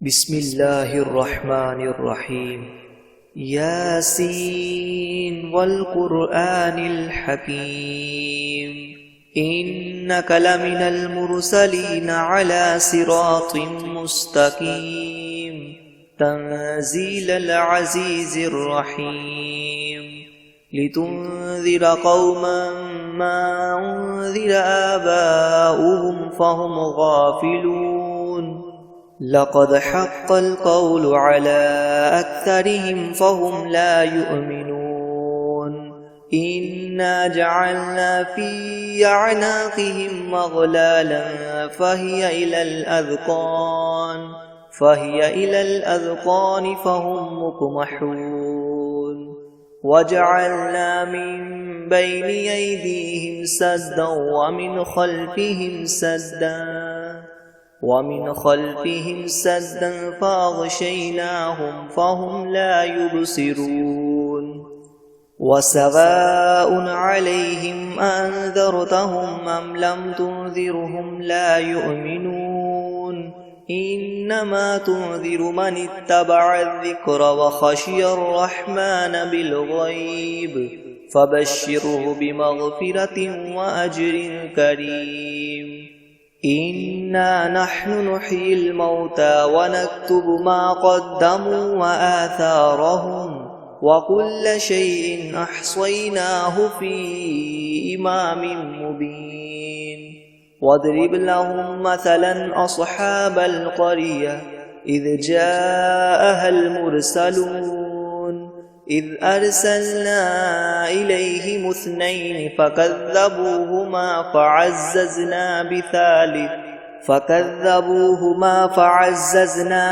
بسم الله الرحمن الرحيم. ياسين والقرآن الحكيم إنك لمن المرسلين على صراط مستقيم تنزيل العزيز الرحيم لتنذر قوما ما أنذر آباؤهم فهم غافلون لقد حق القول على أكثرهم فهم لا يؤمنون إنا جعلنا في أعناقهم مغلالا فهي إلى الأذقان فهم مقمحون وجعلنا من بين أيديهم سدا ومن خلفهم سدا فأغشيناهم فهم لا يبصرون وسواء عليهم أنذرتهم أم لم تنذرهم لا يؤمنون إنما تنذر من اتبع الذكر وخشي الرحمن بالغيب فبشره بمغفرة وأجر كريم إنا نحن نحيي الموتى ونكتب ما قدموا وآثارهم وكل شيء أحصيناه في إمام مبين واضرب لهم مثلا أصحاب القرية إذ جاءها المرسلون إذ أرسلنا إليهم 2 فكذبوهما فعززنا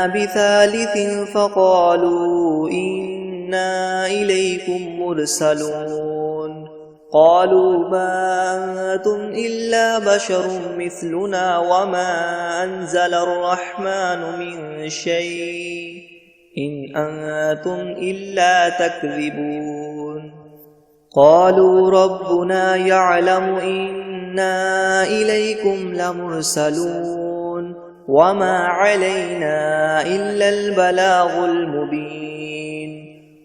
بثالث فقالوا إنا إليكم مرسلون قالوا ما أنتم إلا بشر مثلنا وما أنزل الرحمن من شيء إن أنتم إلا تكذبون قالوا ربنا يعلم إنا إليكم لمرسلون وما علينا إلا البلاغ المبين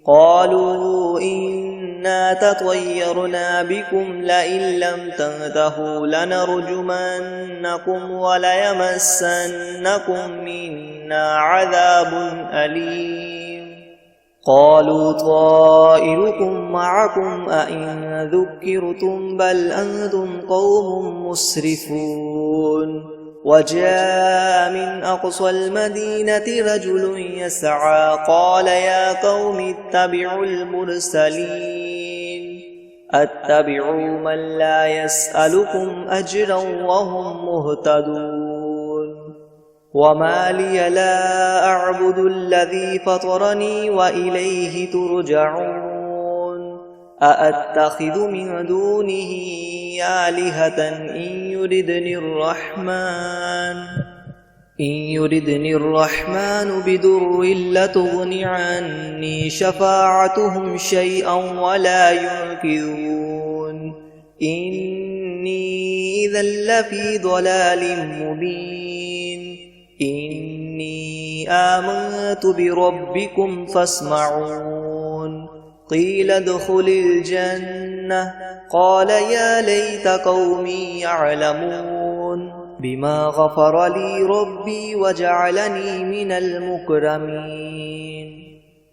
قالوا إنا تطيرنا بكم لئن لم تنتهوا لنرجمنكم وليمسنكم منا عذاب أليم قالوا طائركم معكم أئن ذكرتم بل أنتم قوم مسرفون وجاء من أقصى المدينة رجل يسعى قال يا قوم اتبعوا المرسلين اتبعوا من لا يسألكم أجرا وهم مهتدون وما لي لا أعبد الذي فطرني وإليه ترجعون أأتخذ من دونه آلهة إن يردني الرحمن بدر لتغن عني شفاعتهم شيئا ولا ينقذون إني إذا لفي ضلال مبين إني آمنت بربكم فاسمعون قيل ادخل الجنة قال يا ليت قومي يعلمون بما غفر لي ربي وجعلني من المكرمين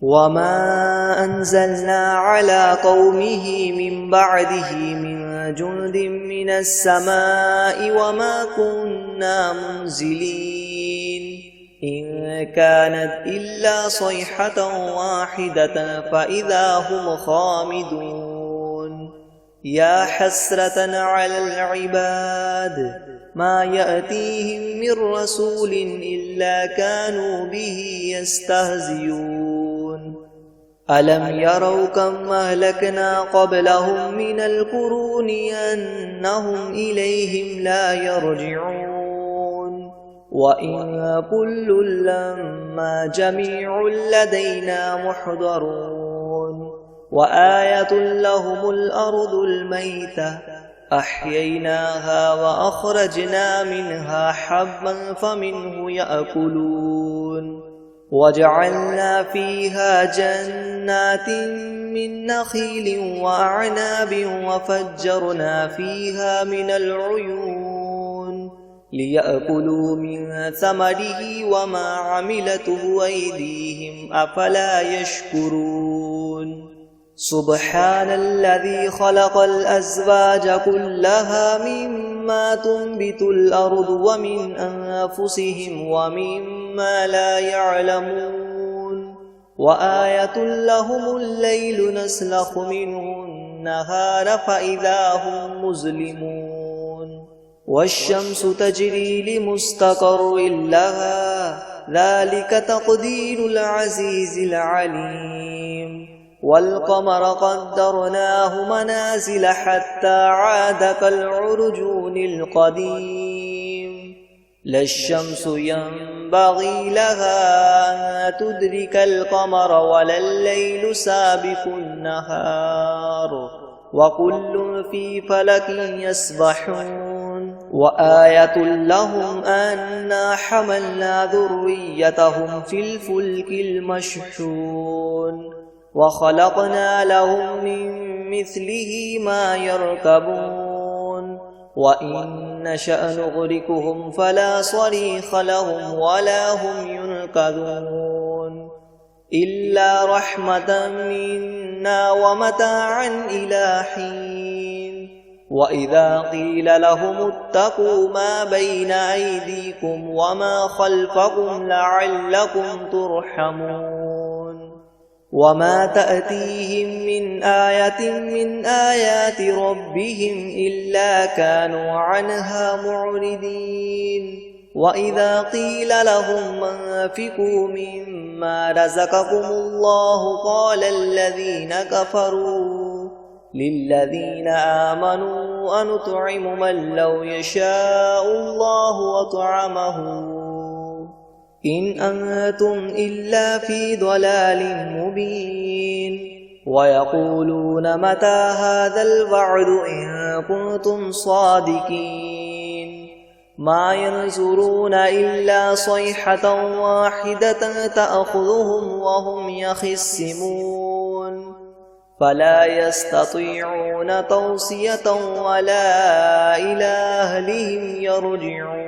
وما أنزلنا على قومه من بعده من جند من السماء وما كنا منزلين إن كانت إلا صيحة واحدة فإذا هم خامدون يا حسرة على العباد ما يأتيهم من رسول إلا كانوا به يستهزئون ألم يروا كم أهلكنا قبلهم من القرون أنهم إليهم لا يرجعون وإن كل لما جميع لدينا محضرون وآية لهم الأرض الميتة أحييناها وأخرجنا منها حبا فمنه يأكلون وجعلنا فيها جنات من نخيل وأعناب وفجرنا فيها من العيون ليأكلوا من ثمره وما عملته أيديهم أفلا يشكرون سبحان الذي خلق الأزواج كلها مما تنبت الأرض ومن أنفسهم ومما لا يعلمون وآية لهم الليل نسلخ منه النهار فإذا هم مظلمون والشمس تجري لمستقر لها ذلك تقدير العزيز العليم والقمر قدرناه منازل حتى عاد كالعرجون القديم لا الشمس ينبغي لها أن تدرك القمر ولا الليل سابق النهار وكل في فلك يسبحون وآية لهم أنا حملنا ذريتهم في الفلك المشحون وخلقنا لهم من مثله ما يركبون وإن نشأ نغرقهم فلا صريخ لهم ولا هم ينقذون إلا رحمة منا ومتاعا إلى حين وإذا قيل لهم اتقوا ما بين أيديكم وما خلفكم لعلكم ترحمون وما تأتيهم من آية من آيات ربهم إلا كانوا عنها معرضين وإذا قيل لهم أنفقوا مما رزقكم الله قال الذين كفروا للذين آمنوا أنطعم من لو يشاء الله أطعمه إن أنتم إلا في ضلال مبين ويقولون متى هذا الوعد إن كنتم صادقين ما ينظرون إلا صيحة واحدة تأخذهم وهم يخصمون فلا يستطيعون توصية ولا إلى أهلهم يرجعون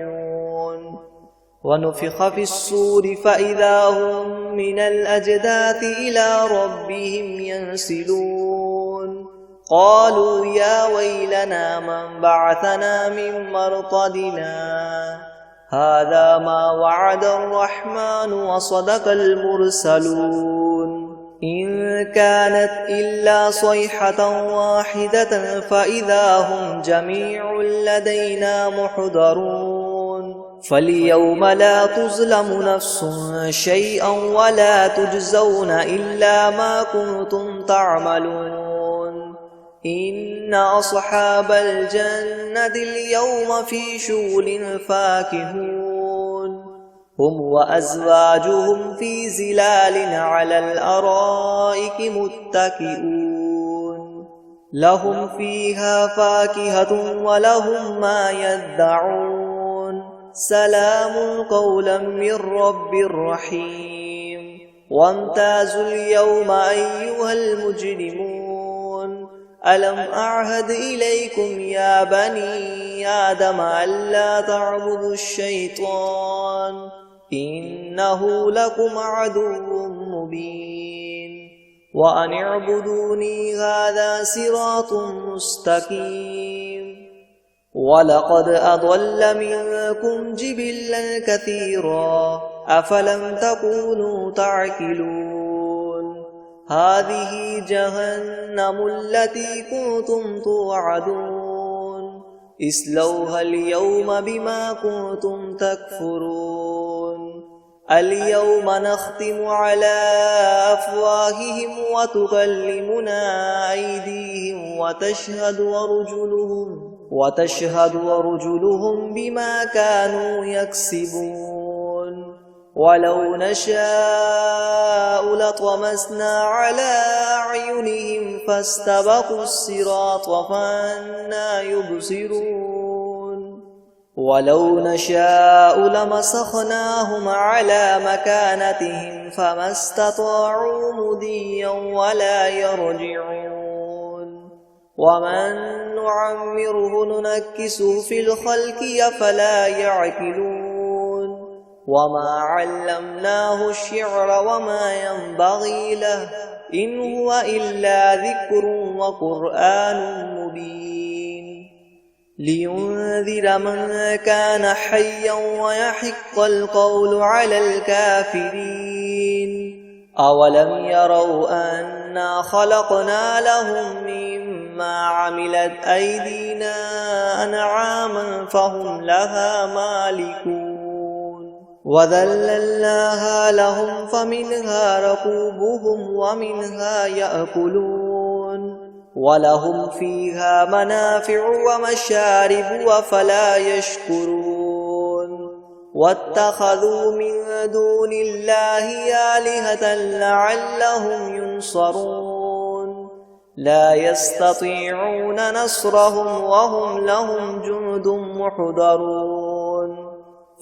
ونفخ في الصور فإذا هم من الأجداث إلى ربهم ينسلون قالوا يا ويلنا من بعثنا من مرقدنا هذا ما وعد الرحمن وصدق المرسلون إن كانت إلا صيحة واحدة فإذا هم جميع لدينا محضرون فاليوم لا تظلم نفس شيئا ولا تجزون إلا ما كنتم تعملون إن أصحاب الجنة اليوم في شغل فاكهون هم وأزواجهم في ظلال على الأرائك متكئون لهم فيها فاكهة ولهم ما يدعون سلام قولا من رب رحيم وامتازوا اليوم أيها المجرمون ألم أعهد إليكم يا بني آدم ألا تعبدوا الشيطان إنه لكم عدو مبين وأن اعبدوني هذا صراط مستقيم ولقد أضل منكم جبلا كثيرا أفلم تكونوا تعقلون هذه جهنم التي كنتم توعدون اصلوها اليوم بما كنتم تكفرون اليوم نختم على أفواههم وتكلمنا أيديهم وتشهد أرجلهم بما كانوا يكسبون ولو نشاء لطمسنا على أعينهم فاستبقوا الصراط فأنى يبصرون ولو نشاء لمسخناهم على مكانتهم فما استطاعوا مضيا ولا يرجعون ومن نعمره ننكسه في الخلق أفلا يعقلون وما علمناه الشعر وما ينبغي له إن هو إلا ذكر وقرآن مبين لينذر من كان حيا ويحق القول على الكافرين أولم يروا أنا خلقنا لهم مما عملت أيدينا أنعاما فهم لها مالكون وذللناها لهم فمنها ركوبهم ومنها يأكلون ولهم فيها منافع ومشارب أفلا يشكرون واتخذوا من دون الله آلهة لعلهم ينصرون لا يستطيعون نصرهم وهم لهم جند محضرون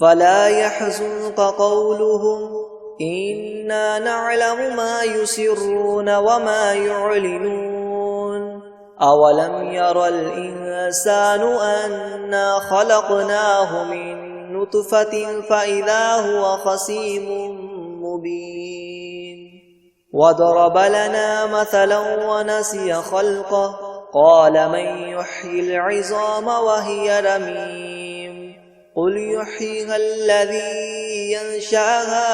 فلا يحزنك قولهم إنا نعلم ما يسرون وما يعلنون أولم ير الإنسان أنا خلقناه من نطفة فإذا هو خصيم مبين وضرب لنا مثلا ونسي خلقه قال من يحيي العظام وهي رميم قل يحييها الذي ينشأها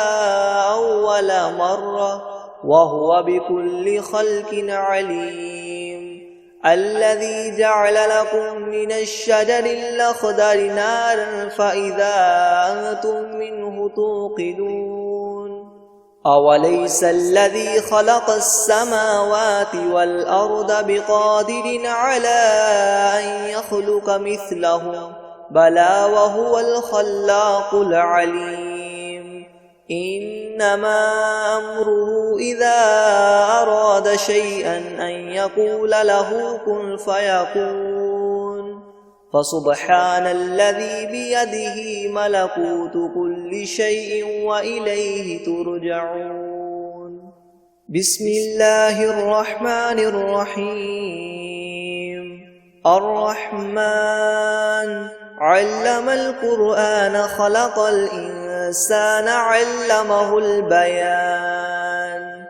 أول مرة وهو بكل خلق عليم الذي جعل لكم من الشجر الأخضر نارا فإذا أنتم منه توقدون أوليس الذي خلق السماوات والأرض بقادر على أن يخلق مثلهم بلى وهو الخلاق العليم إنما أمره إذا أراد شيئا أن يقول له كن فيكون فسبحان الذي بيده ملكوت كل شيء وإليه ترجعون بسم الله الرحمن الرحيم الرحمن علم القرآن خلق الإنسان علمه البيان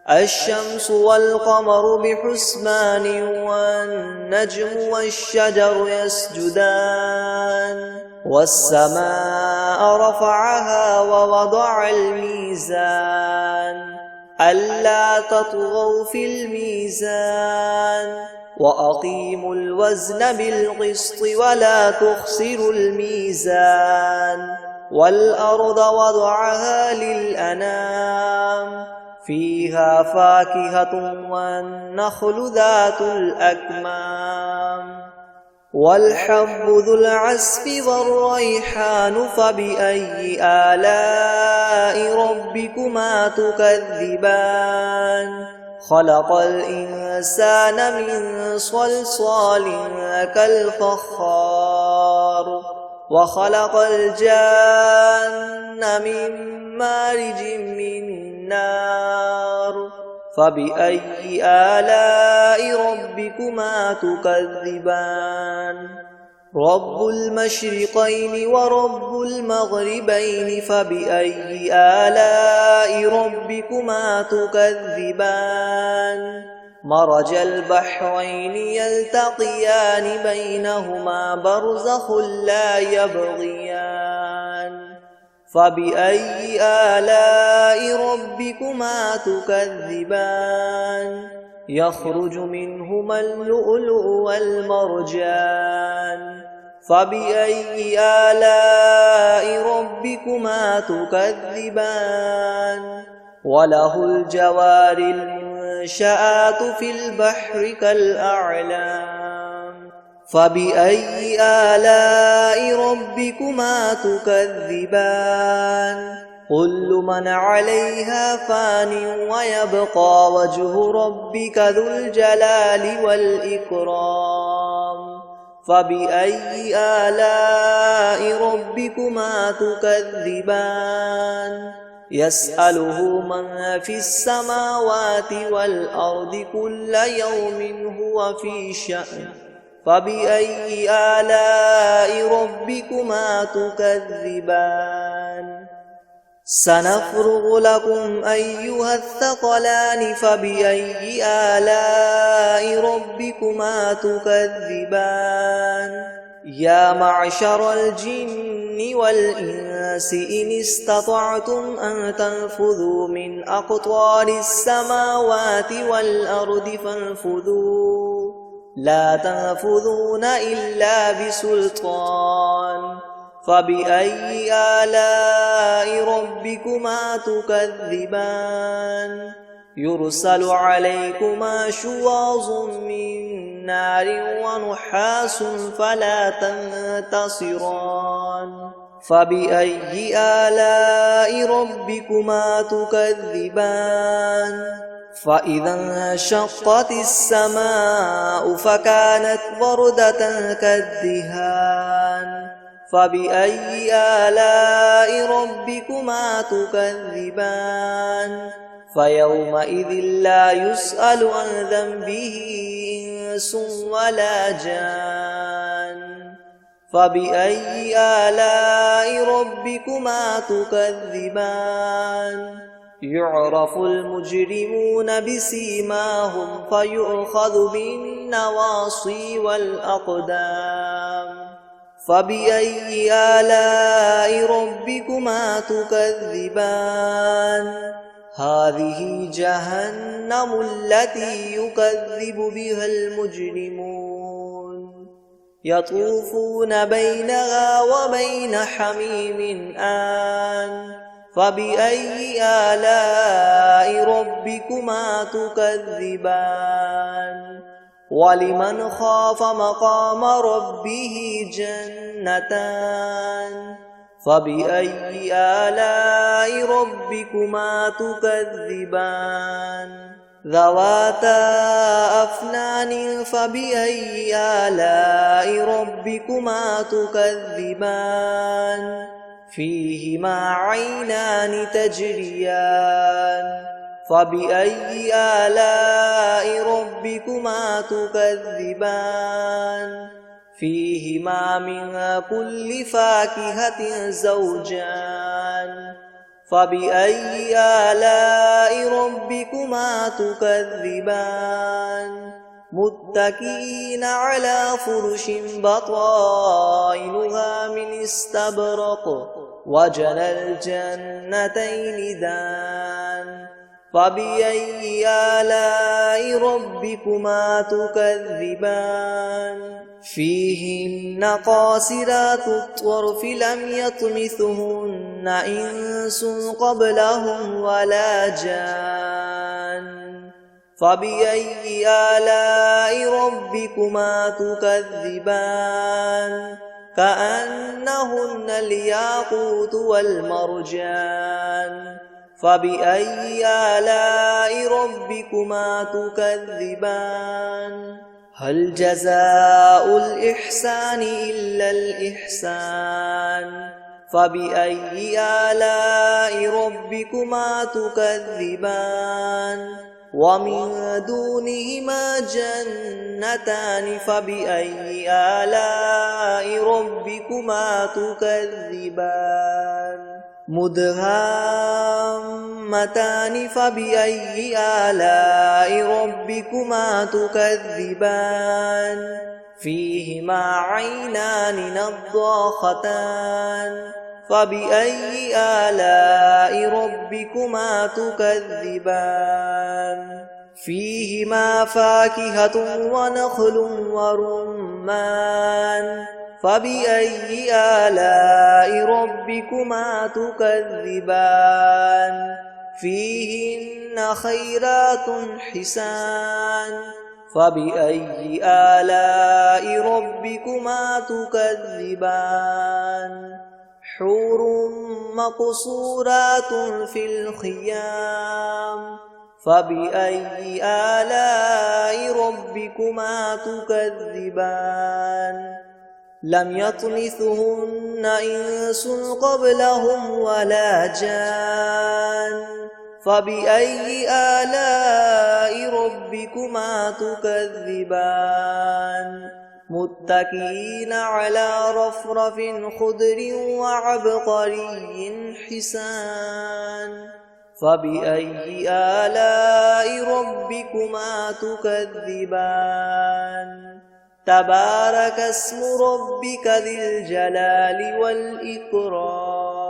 الشمس والقمر بحسبان والنجم والشجر يسجدان والسماء رفعها ووضع الميزان ألا تطغوا في الميزان وأقيموا الوزن بالقسط ولا تخسروا الميزان والأرض وضعها للأنام فيها فاكهة والنخل ذات الأكمام والحب ذو العصف والريحان فبأي آلاء ربكما تكذبان خلق الإنسان من صلصال كالفخار وخلق الجان من مارج من نار فبأي آلاء ربكما تكذبان رب المشرقين ورب المغربين فبأي آلاء ربكما تكذبان مرج البحرين يلتقيان بينهما برزخ لا يبغيان فبأي آلاء ربكما تكذبان يخرج منهما اللؤلؤ والمرجان فبأي آلاء ربكما تكذبان وله الجوار المنشآت في البحر كالأعلام فبأي آلاء ربكما تكذبان كل من عليها فان ويبقى وجه ربك ذو الجلال والإكرام فبأي آلاء ربكما تكذبان يسأله من في السماوات والأرض كل يوم هو في شأن فبأي آلاء ربكما تكذبان سنفرغ لكم أيها الثقلان فبأي آلاء ربكما تكذبان يا معشر الجن والإنس إن استطعتم أن تنفذوا من أقطار السماوات والأرض فانفذوا لا تنفذون إلا بسلطان فبأي آلاء ربكما تكذبان يرسل عليكما شواظ من نار ونحاس فلا تنتصران فبأي آلاء ربكما تكذبان فإذا انشقت السماء فكانت وردة كالدهان فبأي آلاء ربكما تكذبان فيومئذ لا يسأل عن ذنبه إنس ولا جان فبأي آلاء ربكما تكذبان يعرف المجرمون بسيماهم فيؤخذ بالنواصي والأقدام فبأي آلاء ربكما تكذبان هذه جهنم التي يكذب بها المجرمون يطوفون بينها وبين حميم آن فبأي آلاء ربكما تكذبان ولمن خاف مقام ربه جنتان فبأي آلاء ربكما تكذبان ذواتا أفنان فبأي آلاء ربكما تكذبان فيهما عينان تجريان فبأي آلاء ربكما تكذبان فيهما من كل فاكهة زوجان فبأي آلاء ربكما تكذبان متكئين على فرش بطائنها من استبرق وجنى الجنتين دان فبأي آلاء ربكما تكذبان فيهن قاصرات الطرف لم يطمثهن إنس قبلهم ولا جان فبأي آلاء ربكما تكذبان كأنهن الياقوت والمرجان فبأي آلاء ربكما تكذبان هل جزاء الإحسان إلا الإحسان فبأي آلاء ربكما تكذبان ومن دونهما جنتان فبأي آلاء ربكما تكذبان مدهامتان فبأي آلاء ربكما تكذبان فيهما عينان نضاختان فبأي آلاء ربكما تكذبان فيهما فاكهة ونخل ورمان فبأي آلاء ربكما تكذبان فيهن خيرات حسان فبأي آلاء ربكما تكذبان حور مقصورات في الخيام فبأي آلاء ربكما تكذبان لم يطمثهن إنس قبلهم ولا جان فبأي آلاء ربكما تكذبان متكئين على رفرف خضر وعبقري حسان فبأي آلاء ربكما تكذبان تبارك اسم ربك ذي الجلال والإكرام